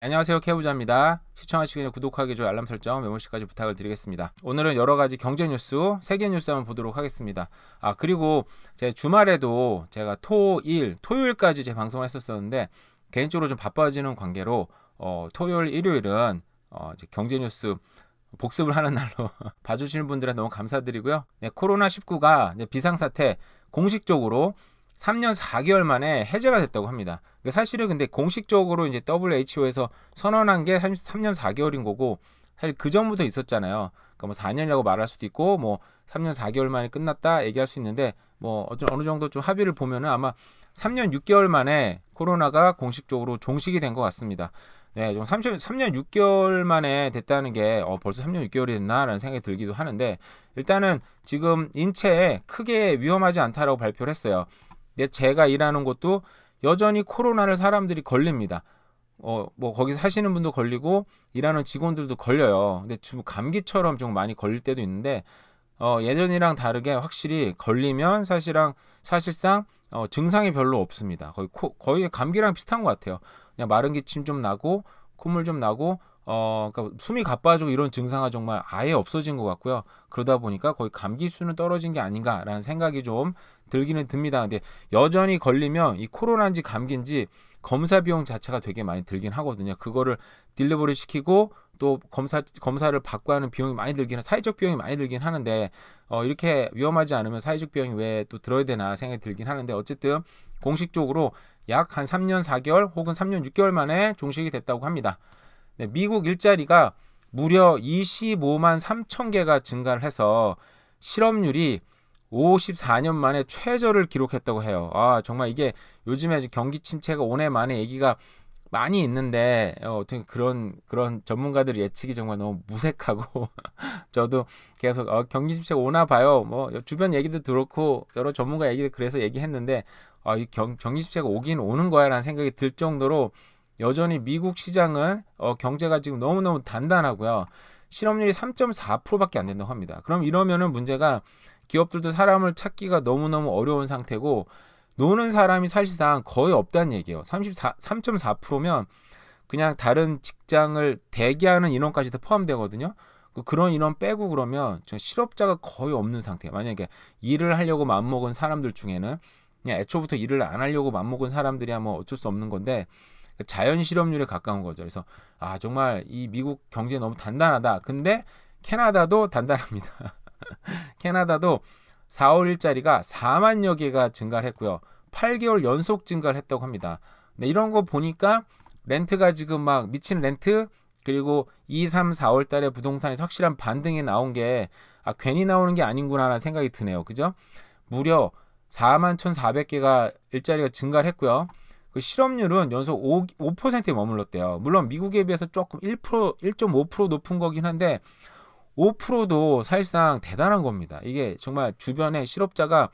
안녕하세요, 케부자입니다. 시청하시기 전에 구독하기, 좋아요, 알람 설정, 메모시까지 부탁을 드리겠습니다. 오늘은 여러가지 경제 뉴스, 세계 뉴스 한번 보도록 하겠습니다. 그리고 제 주말에도 제가 토요일까지 제 방송을 했었는데 개인적으로 좀 바빠지는 관계로 토요일, 일요일은 이제 경제 뉴스 복습을 하는 날로 봐주시는 분들한테 너무 감사드리고요. 네, 코로나19가 비상사태 공식적으로 3년 4개월 만에 해제가 됐다고 합니다. 사실은 근데 공식적으로 이제 WHO에서 선언한 게 3년 4개월인 거고, 사실 그 전부터 있었잖아요. 그러니까 뭐 4년이라고 말할 수도 있고, 뭐 3년 4개월 만에 끝났다 얘기할 수 있는데, 뭐 어느 정도 좀 합의를 보면은 아마 3년 6개월 만에 코로나가 공식적으로 종식이 된 것 같습니다. 네, 좀 3년 6개월 만에 됐다는 게 벌써 3년 6개월이 됐나라는 생각이 들기도 하는데, 일단은 지금 인체에 크게 위험하지 않다라고 발표를 했어요. 제가 일하는 곳도 여전히 코로나를 사람들이 걸립니다. 뭐 거기서 사시는 분도 걸리고 일하는 직원들도 걸려요. 근데 지금 감기처럼 좀 많이 걸릴 때도 있는데 예전이랑 다르게 확실히 걸리면 사실상 증상이 별로 없습니다. 거의 감기랑 비슷한 것 같아요. 그냥 마른 기침 좀 나고 콧물 좀 나고 그러니까 숨이 가빠지고 이런 증상이 정말 아예 없어진 것 같고요. 그러다 보니까 거의 감기 수는 떨어진 게 아닌가라는 생각이 좀 들기는 듭니다. 근데 여전히 걸리면 이 코로나인지 감기인지 검사 비용 자체가 되게 많이 들긴 하거든요. 그거를 딜리버리 시키고 또 검사를 받고 하는 비용이 많이 들긴, 사회적 비용이 많이 들긴 하는데 이렇게 위험하지 않으면 사회적 비용이 왜 또 들어야 되나 생각이 들긴 하는데, 어쨌든 공식적으로 약 한 3년 4개월 혹은 3년 6개월 만에 종식이 됐다고 합니다. 네, 미국 일자리가 무려 25만 3천 개가 증가를 해서 실업률이 54년 만에 최저를 기록했다고 해요. 정말 이게 요즘에 경기 침체가 오네 만에 얘기가 많이 있는데 어떻게 그런 전문가들 예측이 정말 너무 무색하고 저도 계속 경기 침체가 오나 봐요. 뭐 주변 얘기도 들었고 여러 전문가 얘기도 그래서 얘기했는데 이 경기 침체가 오긴 오는 거야라는 생각이 들 정도로 여전히 미국 시장은 경제가 지금 너무너무 단단하고요. 실업률이 3.4%밖에 안 된다고 합니다. 그럼 이러면은 문제가, 기업들도 사람을 찾기가 너무너무 어려운 상태고 노는 사람이 사실상 거의 없다는 얘기예요. 3.4%면 그냥 다른 직장을 대기하는 인원까지도 포함되거든요. 그런 인원 빼고 그러면 실업자가 거의 없는 상태예요. 만약에 일을 하려고 맘먹은 사람들 중에는 그냥 애초부터 일을 안 하려고 맘먹은 사람들이야 뭐 어쩔 수 없는 건데, 자연 실업률에 가까운 거죠. 그래서 정말 이 미국 경제 너무 단단하다. 근데 캐나다도 단단합니다. 캐나다도 4월 일자리가 4만여 개가 증가를 했고요. 8개월 연속 증가를 했다고 합니다. 근데 이런 거 보니까 렌트가 지금 막 미친 렌트, 그리고 2, 3, 4월 달에 부동산에서 확실한 반등이 나온 게 괜히 나오는 게 아닌구나라는 생각이 드네요. 그죠? 무려 4만 1,400개가 일자리가 증가를 했고요. 그 실업률은 연속 5%에 머물렀대요. 물론 미국에 비해서 조금 1.5% 높은 거긴 한데 5%도 사실상 대단한 겁니다. 이게 정말 주변에 실업자가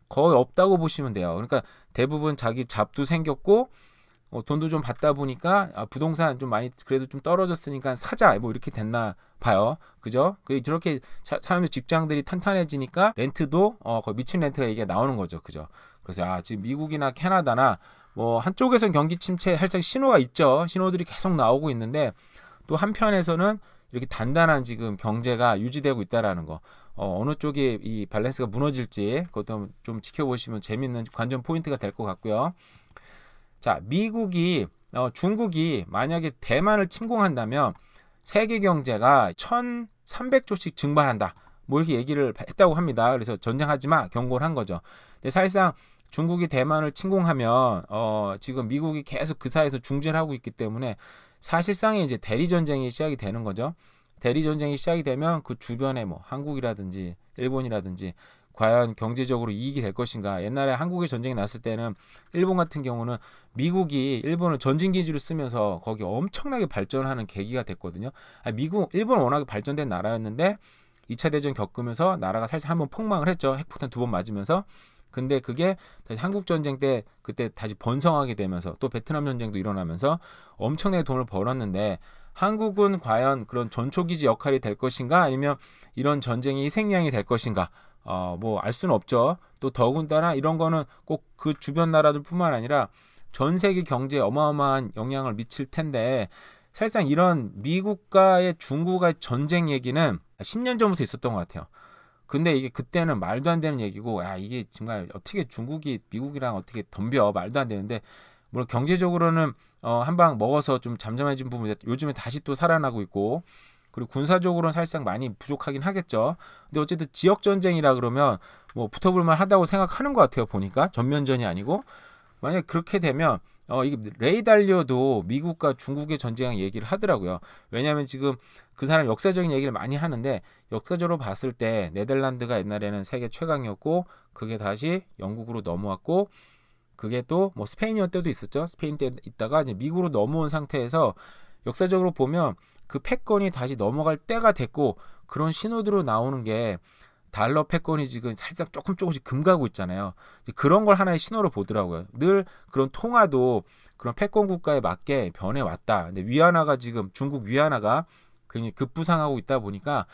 거의 없다고 보시면 돼요. 그러니까 대부분 자기 잡도 생겼고 돈도 좀 받다 보니까 부동산 좀 많이 그래도 좀 떨어졌으니까 사자 뭐 이렇게 됐나 봐요. 그죠? 저렇게 사람들 직장들이 탄탄해지니까 렌트도 거의 미친 렌트가 이게 나오는 거죠. 그죠? 그래서 지금 미국이나 캐나다나 뭐 한쪽에서는 경기 침체 살짝 신호가 있죠. 신호들이 계속 나오고 있는데 또 한편에서는 이렇게 단단한 지금 경제가 유지되고 있다라는 거. 어느 쪽이 이 밸런스가 무너질지 그것도 좀 지켜보시면 재밌는 관전 포인트가 될 것 같고요. 자, 중국이 만약에 대만을 침공한다면 세계 경제가 1,300조씩 증발한다. 뭐 이렇게 얘기를 했다고 합니다. 그래서 전쟁하지 마 경고를 한 거죠. 근데 사실상 중국이 대만을 침공하면 지금 미국이 계속 그 사이에서 중재를 하고 있기 때문에 사실상의 이제 대리 전쟁이 시작이 되는 거죠. 대리 전쟁이 시작이 되면 그 주변에 뭐 한국이라든지 일본이라든지 과연 경제적으로 이익이 될 것인가. 옛날에 한국의 전쟁이 났을 때는 일본 같은 경우는 미국이 일본을 전진 기지로 쓰면서 거기 엄청나게 발전하는 계기가 됐거든요. 일본은 워낙에 발전된 나라였는데 2차 대전 겪으면서 나라가 살짝 한번 폭망을 했죠. 핵폭탄 2번 맞으면서. 근데 그게 다시 한국 전쟁 때 그때 다시 번성하게 되면서 또 베트남 전쟁도 일어나면서 엄청나게 돈을 벌었는데, 한국은 과연 그런 전초기지 역할이 될 것인가, 아니면 이런 전쟁이 희생양이 될 것인가, 뭐 알 수는 없죠. 또 더군다나 이런 거는 꼭 그 주변 나라들뿐만 아니라 전 세계 경제에 어마어마한 영향을 미칠 텐데 사실상 이런 미국과의 중국과의 전쟁 얘기는 10년 전부터 있었던 것 같아요. 근데 이게 그때는 말도 안 되는 얘기고 이게 정말 어떻게 중국이 미국이랑 어떻게 덤벼 말도 안 되는데 물론 경제적으로는 한 방 먹어서 좀 잠잠해진 부분이 요즘에 다시 또 살아나고 있고 그리고 군사적으로는 사실상 많이 부족하긴 하겠죠. 근데 어쨌든 지역 전쟁이라 그러면 뭐 붙어볼만 하다고 생각하는 것 같아요. 보니까 전면전이 아니고 만약 그렇게 되면 이게 레이 달리오도 미국과 중국의 전쟁 얘기를 하더라고요. 왜냐하면 지금 그 사람 역사적인 얘기를 많이 하는데 역사적으로 봤을 때 네덜란드가 옛날에는 세계 최강이었고 그게 다시 영국으로 넘어왔고 그게 또 뭐 스페인이었 때도 있었죠. 스페인 때 있다가 이제 미국으로 넘어온 상태에서 역사적으로 보면 그 패권이 다시 넘어갈 때가 됐고 그런 신호들로 나오는 게 달러 패권이 지금 살짝 조금씩 금가고 있잖아요. 그런 걸 하나의 신호로 보더라고요. 늘 그런 통화도 그런 패권 국가에 맞게 변해왔다. 근데 위안화가 지금 중국 위안화가 굉장히 급부상하고 있다 보니까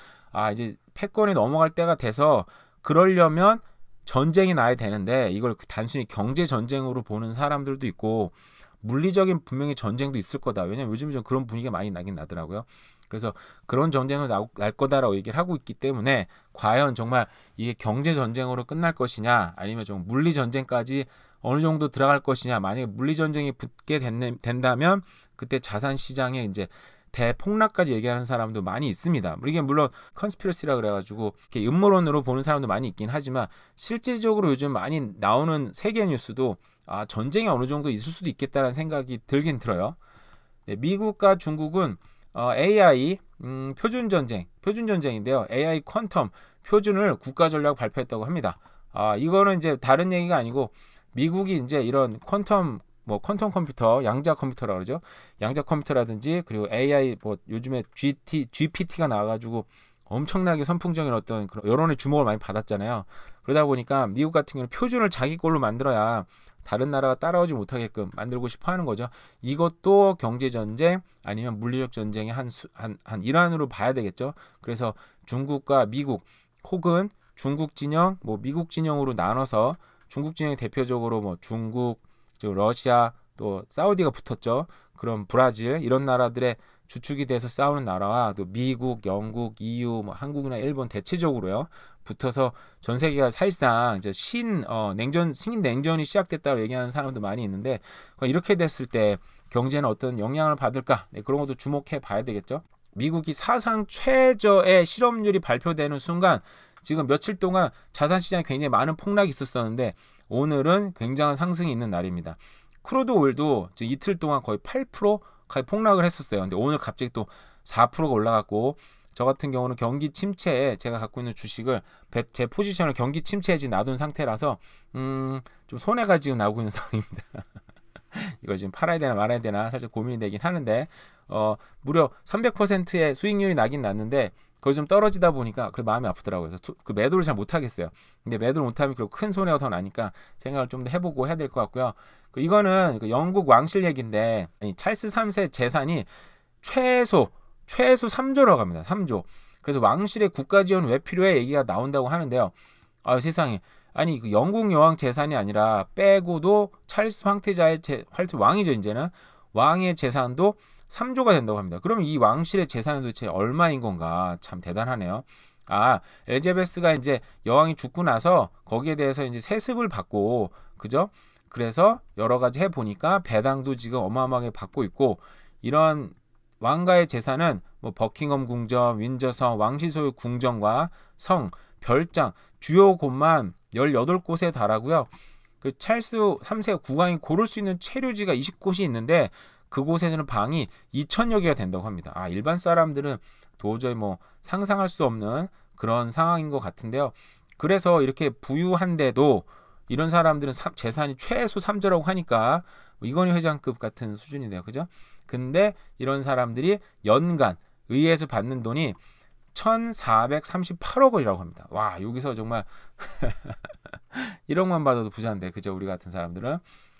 이제 패권이 넘어갈 때가 돼서 그러려면 전쟁이 나야 되는데 이걸 단순히 경제 전쟁으로 보는 사람들도 있고 물리적인 분명히 전쟁도 있을 거다. 왜냐면 요즘 좀 그런 분위기가 많이 나긴 나더라고요. 그래서 그런 전쟁은 날 거다라고 얘기를 하고 있기 때문에 과연 정말 이게 경제 전쟁으로 끝날 것이냐 아니면 좀 물리 전쟁까지 어느 정도 들어갈 것이냐. 만약에 물리 전쟁이 붙게 된다면 그때 자산 시장에 이제 대폭락까지 얘기하는 사람도 많이 있습니다. 이게 물론 컨스피러시라 그래가지고 이렇게 음모론으로 보는 사람도 많이 있긴 하지만 실질적으로 요즘 많이 나오는 세계 뉴스도 전쟁이 어느 정도 있을 수도 있겠다는 생각이 들긴 들어요. 네, 미국과 중국은 AI 표준 전쟁인데요. AI 퀀텀 표준을 국가 전략 발표했다고 합니다. 이거는 이제 다른 얘기가 아니고 미국이 이제 이런 퀀텀 컴퓨터, 양자 컴퓨터라고 그러죠. 양자 컴퓨터라든지 그리고 AI 요즘에 GPT가 나와가지고 엄청나게 선풍적인 어떤 그런 여론의 주목을 많이 받았잖아요. 그러다 보니까 미국 같은 경우는 표준을 자기 걸로 만들어야 다른 나라가 따라오지 못하게끔 만들고 싶어 하는 거죠. 이것도 경제 전쟁 아니면 물리적 전쟁의 한 일환으로 봐야 되겠죠. 그래서 중국과 미국 혹은 중국 진영, 미국 진영으로 나눠서 중국 진영이 대표적으로 중국, 러시아, 또 사우디가 붙었죠. 그런 브라질 이런 나라들의 주축이 돼서 싸우는 나라와 또 미국, 영국, EU, 한국이나 일본 대체적으로요 붙어서 전 세계가 사실상 이제 신냉전이 시작됐다고 얘기하는 사람도 많이 있는데 이렇게 됐을 때 경제는 어떤 영향을 받을까? 그런 것도 주목해 봐야 되겠죠. 미국이 사상 최저의 실업률이 발표되는 순간 지금 며칠 동안 자산 시장에 굉장히 많은 폭락이 있었었는데 오늘은 굉장한 상승이 있는 날입니다. 크루드 오일도 이틀 동안 거의 8% 폭락을 했었어요. 근데 오늘 갑자기 또 4%가 올라갔고 저 같은 경우는 경기 침체에 제가 갖고 있는 주식을 제 포지션을 경기 침체에 지금 놔둔 상태라서 좀 손해가 지금 나오고 있는 상황입니다. 이걸 지금 팔아야 되나 말아야 되나 사실 고민이 되긴 하는데 무려 300%의 수익률이 나긴 났는데 거기 좀 떨어지다 보니까 그 마음이 아프더라고요. 그래서 그 매도를 잘 못하겠어요. 근데 매도를 못하면 결국 큰 손해가 더 나니까 생각을 좀 더 해보고 해야 될 것 같고요. 이거는 영국 왕실 얘기인데 찰스 3세 재산이 최소 3조라고 합니다. 3조. 그래서 왕실의 국가 지원 왜 필요해 얘기가 나온다고 하는데요. 세상에. 그 영국 여왕 재산이 아니라 빼고도 찰스 황태자의 왕이죠 이제는 왕의 재산도 3조가 된다고 합니다. 그러면 이 왕실의 재산은 도대체 얼마인 건가? 참 대단하네요. 엘자베스가 이제 여왕이 죽고 나서 거기에 대해서 이제 세습을 받고 그죠? 그래서 여러 가지 해 보니까 배당도 지금 어마어마하게 받고 있고 이런 왕가의 재산은 버킹엄 궁전, 윈저성, 왕실 소유 궁전과 성, 별장, 주요 곳만 18곳에 달하고요. 그 찰스 3세가 국왕이 고를 수 있는 체류지가 20곳이 있는데 그곳에서는 방이 2,000여 개가 된다고 합니다. 일반 사람들은 도저히 상상할 수 없는 그런 상황인 것 같은데요. 그래서 이렇게 부유한데도 이런 사람들은 재산이 최소 3조라고 하니까 이건희 회장급 같은 수준이네요. 그죠? 근데 이런 사람들이 연간 의회에서 받는 돈이 1,438억 원이라고 합니다. 와, 여기서 정말 1억만 받아도 부자인데, 그죠? 우리 같은 사람들은.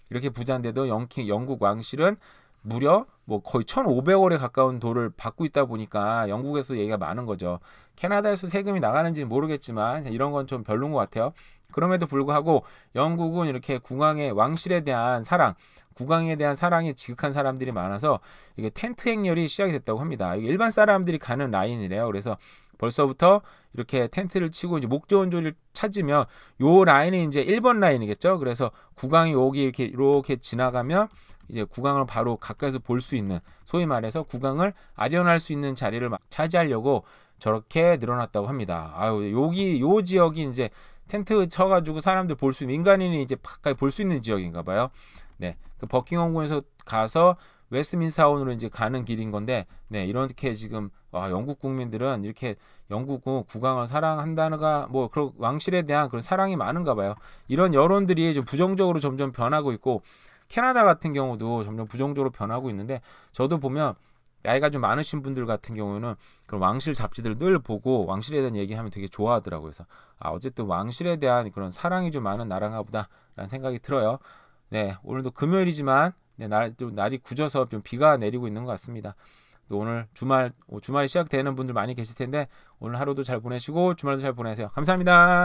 이렇게 부자인데도 영국 왕실은 무려 거의 1,500억에 가까운 돈을 받고 있다 보니까 영국에서 얘기가 많은 거죠. 캐나다에서 세금이 나가는지는 모르겠지만 이런 건 좀 별로인 것 같아요. 그럼에도 불구하고 영국은 이렇게 국왕의 왕실에 대한 사랑, 국왕에 대한 사랑이 지극한 사람들이 많아서 이게 텐트 행렬이 시작이 됐다고 합니다. 이게 일반 사람들이 가는 라인이래요. 그래서 벌써부터 이렇게 텐트를 치고 이제 목 좋은 조리를 찾으면 요 라인이 이제 1번 라인이겠죠. 그래서 국왕이 여기 이렇게 지나가면 이제 국왕을 바로 가까이서 볼 수 있는, 소위 말해서 국왕을 아련할 수 있는 자리를 차지하려고 저렇게 늘어났다고 합니다. 아유, 여기 요 지역이 이제 텐트 쳐가지고 사람들 볼 수 있는, 민간인이 이제 가까이 볼 수 있는 지역인가 봐요. 네, 그 버킹엄궁에서 가서 웨스트민스터 하원으로 이제 가는 길인 건데, 네, 이렇게 지금 영국 국민들은 이렇게 영국 국왕을 사랑한다는가, 뭐 그런 왕실에 대한 그런 사랑이 많은가 봐요. 이런 여론들이 좀 부정적으로 점점 변하고 있고, 캐나다 같은 경우도 점점 부정적으로 변하고 있는데, 저도 보면 나이가 좀 많으신 분들 같은 경우는 그런 왕실 잡지들 늘 보고 왕실에 대한 얘기하면 되게 좋아하더라고요. 그래서 어쨌든 왕실에 대한 그런 사랑이 좀 많은 나라인가 보다라는 생각이 들어요. 네, 오늘도 금요일이지만 네, 날이 굳어서 좀 비가 내리고 있는 것 같습니다. 또 오늘 주말이 시작되는 분들 많이 계실 텐데 오늘 하루도 잘 보내시고 주말도 잘 보내세요. 감사합니다.